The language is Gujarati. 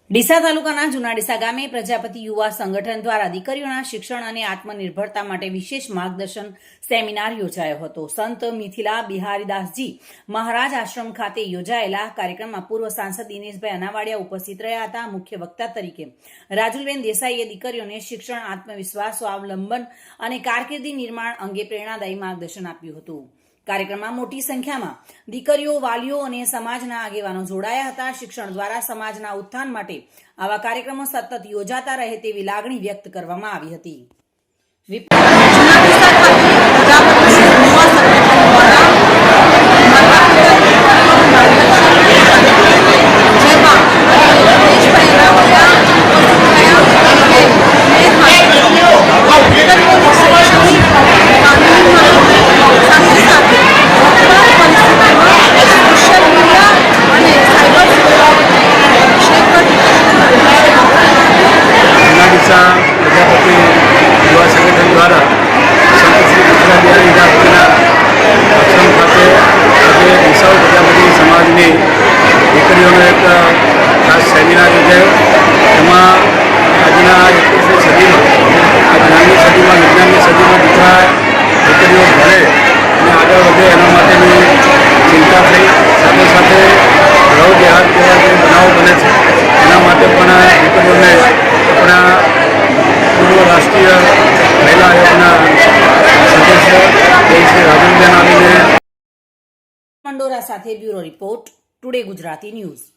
ડીસા તાલુકાના જૂના ડીસા ગામે પ્રજાપતિ યુવા સંગઠન દ્વારા દીકરીઓના શિક્ષણ અને આત્મનિર્ભરતા માટે વિશેષ માર્ગદર્શન સેમિનાર યોજાયો હતો। સંત મિથિલા બિહારીદાસજી મહારાજ આશ્રમ ખાતે યોજાયેલા કાર્યક્રમમાં પૂર્વ સાંસદ દિનેશભાઈ અનાવાડિયા ઉપસ્થિત રહ્યા હતા। મુખ્ય વક્તા તરીકે રાજુલબેન દેસાઈએ દીકરીઓને શિક્ષણ, આત્મવિશ્વાસ, સ્વાવલંબન અને કારકિર્દી નિર્માણ અંગે પ્રેરણાદાયી માર્ગદર્શન આપ્યું હતું। કાર્યક્રમમાં મોટી સંખ્યામાં દીકરીઓ, વાલીઓ અને સમાજના આગેવાનો જોડાયા હતા। શિક્ષણ દ્વારા સમાજના ઉત્થાન માટે આવા કાર્યક્રમો સતત યોજાતા રહે તેવી લાગણી વ્યક્ત કરવામાં આવી હતી। प्रजापति युवा संगठन द्वारा संत श्री मिथिला बિહારીદાસજીના आश्रम खाते આજે ડીસા પ્રજાપતિ સમાજની દીકરીઓનો એક ખાસ સેમિનાર યોજાયો। એમાં આજના 21મી સદીમાં, આ જ્ઞાનની સદીમાં, વિજ્ઞાનની સદીમાં દીકરીઓ ભણે અને આગળ વધે એના માટેની ચિંતા થઈ। સાથે સાથે ગ્રહ દેહાત જેવા જે બનાવો બને છે એના માટે પણ દીકરીઓને આપણા પૂર્વ રાષ્ટ્રીય મહિલા આયોગના સદસ્ય શ્રી રાજુલબેન આવીને મંડોરા સાથે bureau report, today Gujarati news.